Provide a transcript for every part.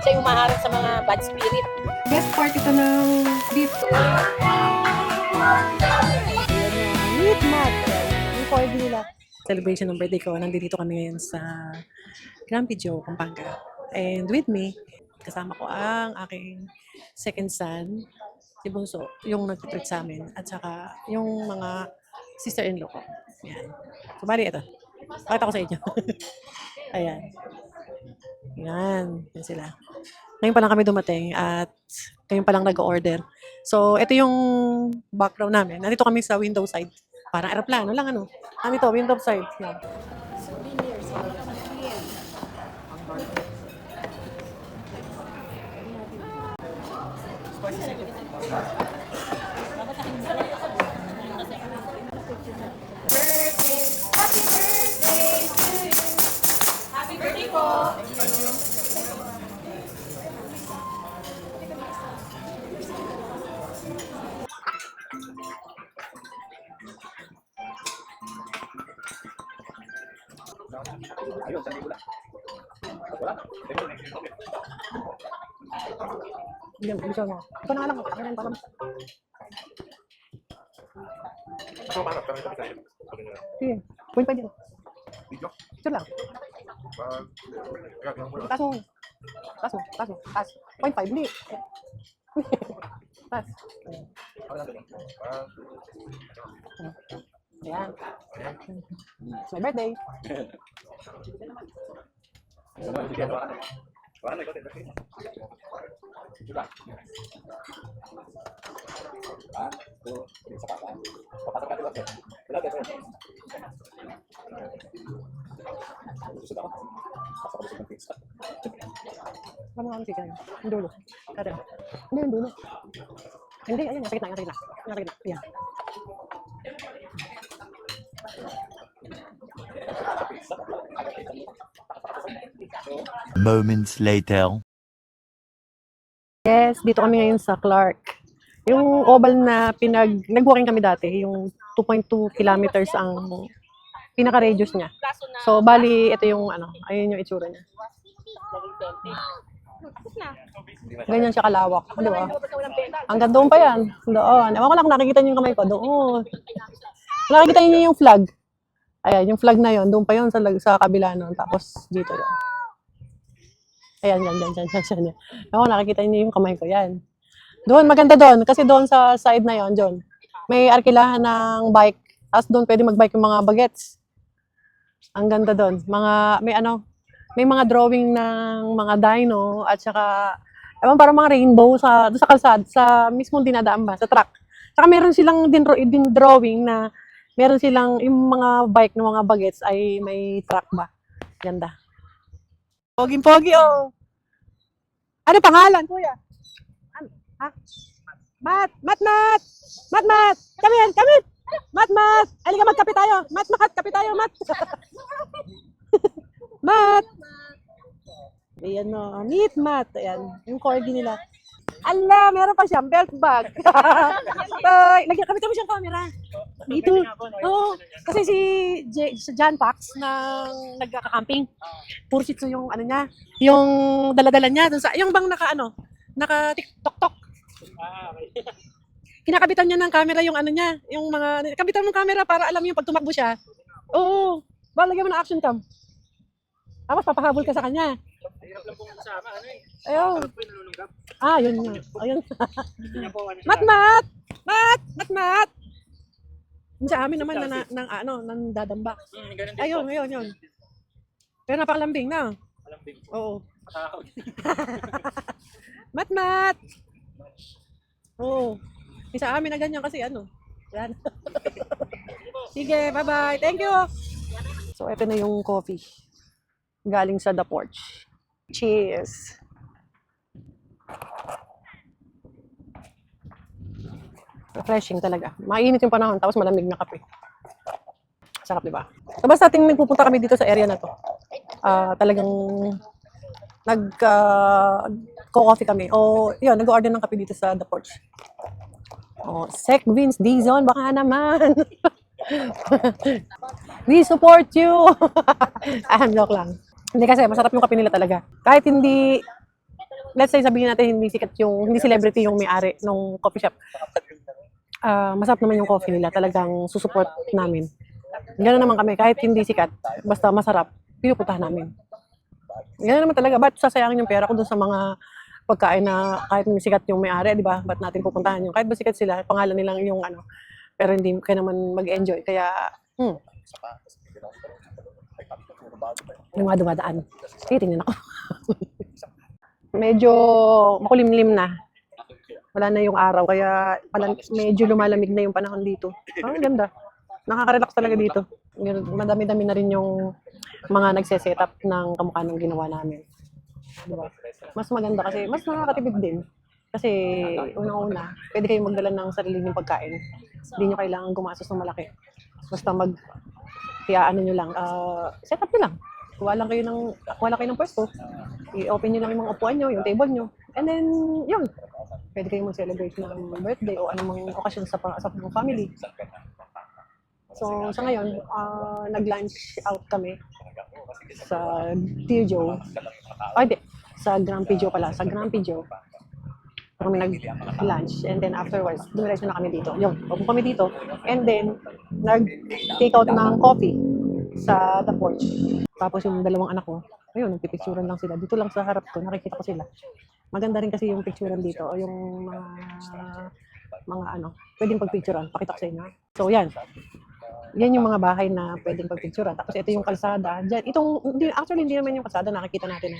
Siya yung umaharap sa mga bad spirit. Best part ito ng beef. Meat mat. Yung corgi nila. Celebration ng birthday ko. Nandito kami ngayon sa Grumpy Joe, Pampanga. And with me, kasama ko ang aking second son, si Bunso, yung nag-treat sa amin. At saka yung mga sister-in-law ko. Ayan. Kumari ito. Pakita ko sa inyo. Ayan. Yan. Yan sila. Ngayon pa lang kami dumating at ngayon pa lang nag-order. So, ito yung background namin. Nandito kami sa window side. Parang aeroplano lang ano. Ano ito? Window side. Yan. Ayun, sa libula. Wala. Yan, bisa mo. Ito na nga lang. Akin na yung Ito, paano? Kami sa iyo. sige. Point pa din. Video? Ito lang. Gagawin mo lang. Taas mo. Taas mo. Taas mo. Taas. 0.5. Hindi. Taas. Ano lang din? Ayan. It's my birthday. Sige, wala na ikaw, Teddy. Sudah. Itu sa papa. Papasok natin lang. Wala tayo. Sudah. Pasok ko sa pizza. Ano ang chicken? Yung dulo. Kada. Hindi, yung dulo. Hindi, ayun. Nasa gitna. Nasa gitna. Nasa gitna. Ayan. Moments later. Yes, dito kami ngayon sa Clark. Yung oval na nag-walking kami dati, yung 2.2 kilometers ang pinaka-radius niya. Kaso na, So, bali, ito yung ano, ayun yung itsura niya. naging 20. Tapos na. Ganyan siya kalawak. Di ba? Walang penta. Hanggang doon pa yan. Doon. Ewan ko lang kung nakikita niyo yung kamay ko. Doon. Nakikita niyo yung flag. Ayan, yung flag na yon, doon pa yon sa kabila nun. Tapos dito yun. Ayan, yan. Ewan, nakikita niyo yung kamay ko. Yan. Doon, maganda doon. Kasi doon sa side na yon, John. May arkilahan ng bike. Tapos doon pwede mag-bike yung mga bagets. Ang ganda doon. May mga drawing ng mga dino at saka ewan parang mga rainbow doon sa kalsada, sa mismong dinadaan ba, sa truck. Saka meron silang din drawing na meron silang yung mga bike ng mga bagets ay may truck ba. Ganda. Poging-pogi oh. Ano pangalan, kuya? Ano? Ha? Mat! Come in! Mat! Halika magkape tayo. Mat! Kape tayo, Mat! Mat! Ayan o. Meat mat. Ayan. Yung corgi nila. Ala, meron pa siyang belt bag. Lagyan kami siyang camera. Dito. Oo. Kasi si John Pax ng nagkaka-camping. Puro shih tzu yung ano niya. Yung daladala niya. Dun sa, yung bang naka-tiktok-tok. Kinakabitan niya ng camera yung ano niya. Yung mga, kabitan mo camera para alam yung pag tumakbo siya. Oo. Lagyan mo ng action cam. Tapos papahabol ka sa kanya. Hirap lang pong kasama, ano eh. Ayun. Harap po yung nanunungkap. Yun nga. Ayun. Hindi niya po, ano siya. Mat! Yung sa amin naman nang dadamba. Ganun din Ayun. Pero napakalambing na. Malambing. Oo. Matakaw. Mat! Oo. Yung sa amin na ganyan kasi ano. Yan. Sige, bye-bye. Thank you. So, ito na yung coffee. Galing sa The Porch. Cheers! Refreshing talaga. Mainit yung panahon, tapos malamig na kape. Sarap, di ba? So, basta nagpupunta kami dito sa area na to. Talagang nag-coffee kami. O, yun, nag-order ng kape dito sa The Porch. Sec Vince Dizon, baka naman. We support you. Joke lang. Hindi kasi masarap yung kape nila talaga. Kahit hindi let's say sabihin natin hindi sikat hindi celebrity yung may-ari ng coffee shop. Masarap naman yung coffee nila, talagang susupport namin. Gano'n naman kami, kahit hindi sikat, basta masarap, pinupuntahan namin. Gano'n naman talaga, ba't sasayangin yung pera ko dun sa mga pagkain na kahit hindi sikat yung may-ari, di ba? Ba't natin pupuntahan yung, kahit ba sikat sila, pangalan nilang yung ano, pero hindi kayo naman mag-enjoy. Kaya, yung mga dumadaan. Titingnan ako. Medyo makulimlim na. Wala na yung araw, kaya medyo lumalamig na yung panahon dito. Ang ganda. Nakaka-relax talaga dito. Madami-dami na rin yung mga nagse-setup ng kamukha ng ginawa namin. Diba? Mas maganda kasi, mas nakakatipid din. Kasi unang-una, pwede kayong magdala ng sarili niyong pagkain. Hindi nyo kailangan gumastos ng malaki. Basta kaya ano nyo lang, setup nyo lang. Kuha kayo ng pwesto. I-open nyo lang yung mga upuan nyo, yung table nyo. And then, yun. Pwede kayong mag-celebrate ng birthday o anumang okasyon sa family. So, sa ngayon, nag-lunch out kami sa Tio Joe. Sa Grand Pijo pala. Sa Grand Pijo. Kami nag-lunch. And then afterwards, dumiretso na kami dito. Upo kami dito. And then, nag-take out ng coffee sa the porch. Tapos yung dalawang anak ko, ayun, nagpipicturan lang sila. Dito lang sa harap ko, nakikita ko sila. Maganda rin kasi yung picturean dito. O yung mga pwedeng pagpicturean. Pakita ko sa inyo. So, yan. Yan yung mga bahay na pwedeng pagpicturean. Tapos ito yung kalsada. Diyan, actually, hindi naman yung kalsada. Nakikita natin.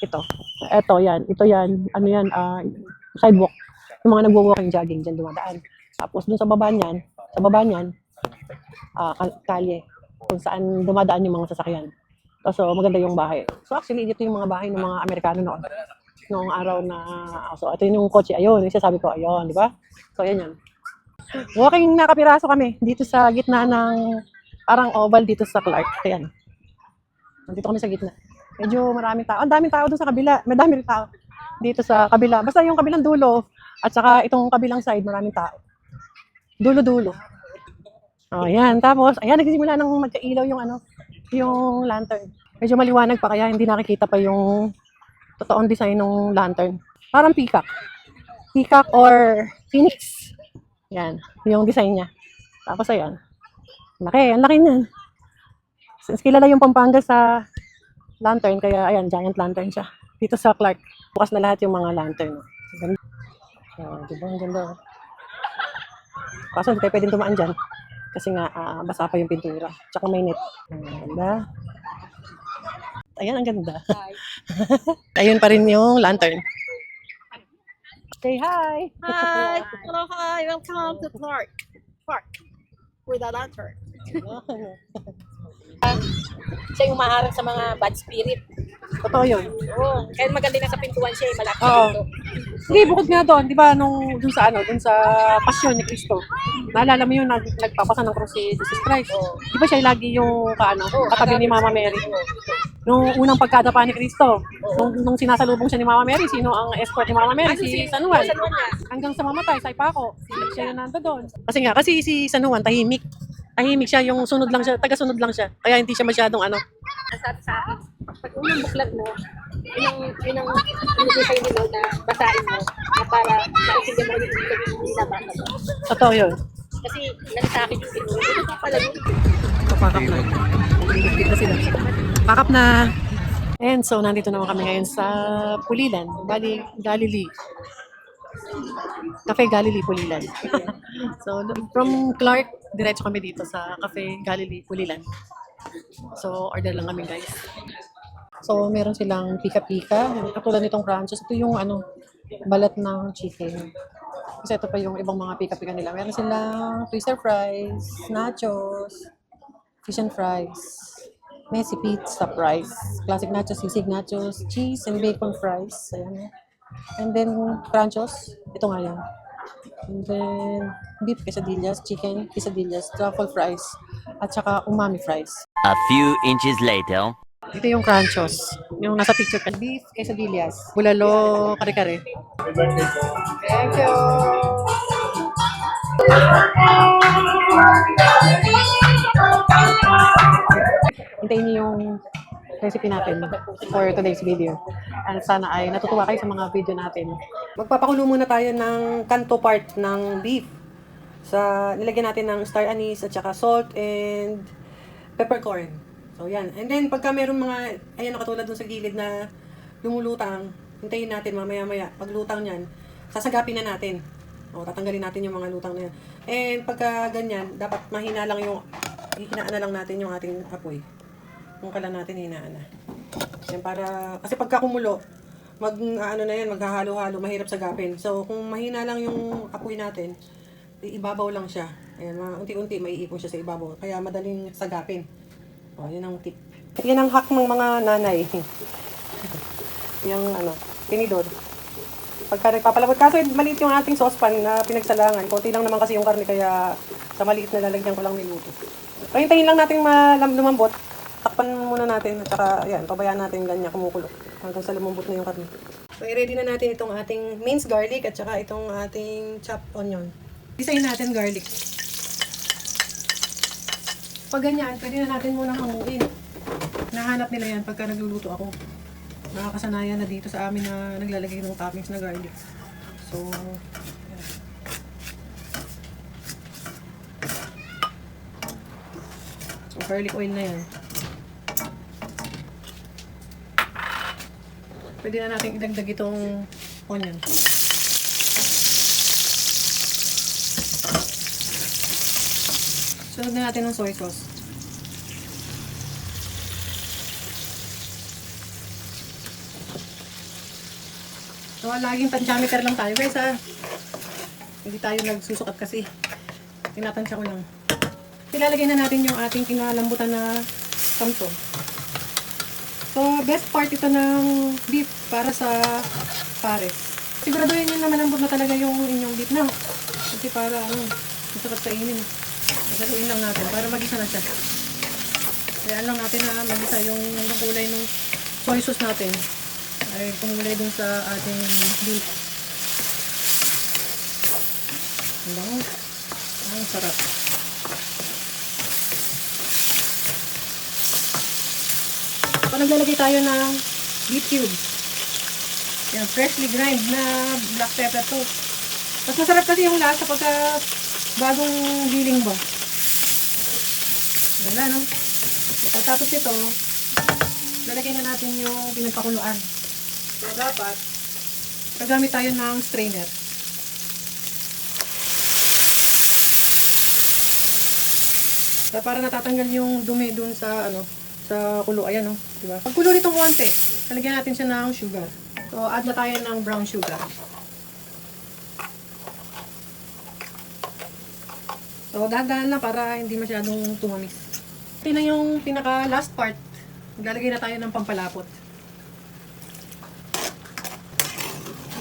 Ito. Ito yan. Ano yan? Sidewalk. Yung mga nagwo-walking jogging dyan dumadaan. Tapos dun sa baba niyan, kalye. Kung saan dumadaan yung mga sasakyan. So, maganda yung bahay. So, actually, ito yung mga bahay ng mga Amerikano noong araw na, so, ito yung kotse, ayun, yung sasabi ko, ayun, di ba? So, ayan yan. Walking nakapiraso kami dito sa gitna ng, parang oval dito sa Clark. Ayan. Nandito kami sa gitna. Medyo maraming tao. Ang daming tao doon sa kabila. Madami rin tao dito sa kabila. Basta yung kabilang dulo, at saka itong kabilang side, maraming tao. Dulo-dulo. Oh, ayan. Tapos, ayan, nagsisimula nang magkailaw yung lantern. Medyo maliwanag pa kaya hindi nakikita pa yung totoong design ng lantern. Parang peacock. Peacock or phoenix. Yan, yung design niya. Tapos ayan. Ang laki niyan. Since kilala yung Pampanga sa lantern, kaya ayan, giant lantern siya. Dito sa Clark, bukas na lahat yung mga lantern. Ganda. Diba? Ang ganda. Kaso hindi tayo pwedeng tumaan dyan. Kasi nga, basa pa yung pintura. Tsaka may net. Ang ganda. Ayan, ang ganda. Ayun pa rin yung lantern. Say hi! Hi! Hello, hi! Welcome to Clark Park with a lantern. Siya yung umaharang sa mga bad spirit. Totoo yun. Oo. Kaya maganda na sa pintuan siya, malapit Oo. dito. Hindi, bukod nga doon, di ba, dun sa pasyon ni Cristo, naalala mo yung nagpapasa ng krus si Jesus Christ. Di ba siya lagi yung katabi ni Mama Mary? Nung unang pagkadapa ni Cristo, nung sinasalubong siya ni Mama Mary, sino ang escort ni Mama Mary? Si San Juan. Hanggang sa mamatay, sa Ipako. Siya yung nando doon. Kasi si San Juan, tahimik. Tahimik siya, yung sunod lang siya, taga-sunod lang siya. Kaya hindi siya masyadong Ang sabi sa akin, pag unang buklat mo, yun ang inigay sa'yo ni Lord na basahin mo na para maisindihan mo ulit yung binabasa mo. Totoo yun. Kasi nang sa akin yung pinuro. Ito pa pala yun. Pakap na. Kita sila. Pakap na. And so, nandito naman kami ngayon sa Pulilan, Galilee. Cafe Galilee, Pulilan. So, from Clark, diretso kami dito sa Cafe Galilee, Pulilan. So, order lang kami, guys. So, meron silang pika-pika. Katulad nitong crunches. Ito yung balat ng chicken. Kasi ito pa yung ibang mga pika-pika nila. Meron silang twister fries, nachos, fish and fries, messy pizza fries, classic nachos, sisig nachos, cheese and bacon fries. Ayan. And then, crunchos. Ito nga yan. And then, beef quesadillas, chicken quesadillas, truffle fries, at saka umami fries. A few inches later. Ito yung crunchos. Yung nasa picture ka. Beef quesadillas. Bulalo, kare-kare. Thank you! Hintayin niyo yung recipe natin for today's video. And sana ay natutuwa kayo sa mga video natin. Magpapakulo muna tayo ng kanto part ng beef. Nilagyan natin ng star anise at saka salt and peppercorn. So, yan. And then, pagka meron mga, ayan, katulad dun sa gilid na lumulutang, hintayin natin mamaya-maya. Pag lutang yan, sasagapin na natin. O, tatanggalin natin yung mga lutang na yan. And pagka ganyan, dapat mahina lang hinaan na lang natin yung ating apoy. Kung kailan natin hinaan na. Yan kasi pagka kumulo, maghahalo-halo, mahirap sagapin. So, kung mahina lang yung apoy natin, ibabaw lang siya. Ayan, unti-unti maiipon siya sa ibabaw. Kaya madaling sagapin. O, yun ang tip. Yan ang hack ng mga nanay. Yung tinidor. Pagka nagpapalabot. Kaso maliit yung ating saucepan na pinagsalangan. Konti lang naman kasi yung karne kaya sa maliit na lalagyan ko lang niluto. So, hintayin lang natin lumambot. Takpan muna natin at saka yan, pabayaan natin ganyan kumukulo. Hanggang sa lumambot na yung karne. So, i-ready na natin itong ating minced garlic at saka itong ating chopped onion. Isahin natin garlic. Pag ganyan, pwede na natin munang hanguin. Nahanap nila yan pagka nagluluto ako. Nakakasanayan na dito sa amin na naglalagay ng toppings na garlic. So, yan. So, garlic oil na yan. Pwede na natin idagdag itong onion. Sunod na natin ng soy sauce. So, laging tansyameter lang tayo guys ha. Hindi tayo nagsusukat kasi. Tinatansya ko lang. Ilalagay na natin yung ating kinalambutan na kamto. So, best part ito ng beef para sa pares. Siguraduhin nyo na malambot na talaga yung inyong beef na. Kasi para masarap sa inin. Haluin lang natin para magisa na siya. Kaya lang natin na magisa yung kulay ng soy sauce natin. Ay kumulay dun sa ating beef. Ang sarap. So, naglalagay tayo ng beef cubes. Yan, freshly grind na black pepper to. Mas masarap kasi yung lasa pagka bagong giling ba. Ganda, no? Pagkatapos ito, lalagyan na natin yung pinagpakuluan. So, dapat, gagamit tayo ng strainer. So, para natatanggal yung dumi dun sa, sa kulo. Ayan, no? Diba? Pag kulo nitong konti, lalagyan natin siya ng sugar. So, add na tayo ng brown sugar. So, dahan-dahan lang para hindi masyadong tumamis. Ito na yung pinaka last part. Maglalagay na tayo ng pampalapot.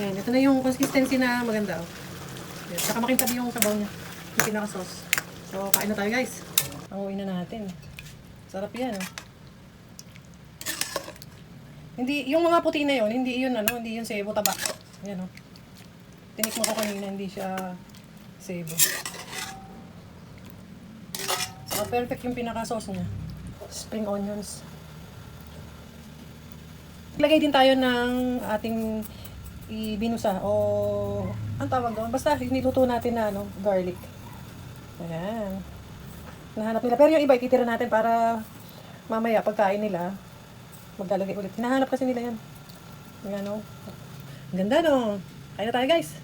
Yan, ito na yung consistency na maganda. Yan, saka makintabi yung sabaw niya. Yung pinaka sauce. So, kain na tayo guys. Panguin na natin. Sarap yan. Hindi, yung mga puti na yun, hindi yun hindi yun sebo taba. Yan Tinikmo ko kanina, hindi siya sebo. So, perfect yung pinaka-sauce niya. Spring onions. Lagay din tayo ng ating ibinusa o ang tawag doon. Basta niluto natin na garlic. Ayan. Nahanap nila. Pero yung iba ititira natin para mamaya pagkain nila maglalagay ulit. Hinahanap kasi nila yan. Ayan Ang ganda Kain na tayo guys.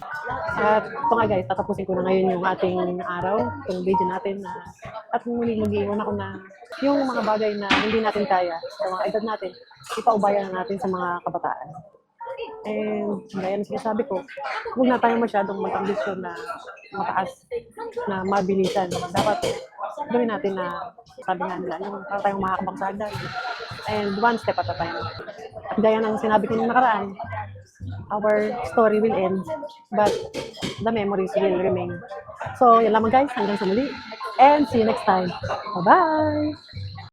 At ito nga guys, tatapusin ko na ngayon yung ating araw, yung video natin at muli-iwan ako na yung mga bagay na hindi natin kaya sa mga edad natin, ipaubayan na natin sa mga kabataan. And gaya ng sinasabi ko, huwag na tayo masyadong mag-ambisyon na mataas, na mabilisan. Dapat gawin natin na sabi nga nila, yung para tayong makakabang sa hagdan. And one step at a time. At gaya ng sinabi ko nung nakaraan, our story will end, but the memories will remain. So, yan lamang guys. Hanggang sa muli. And see you next time. Bye-bye!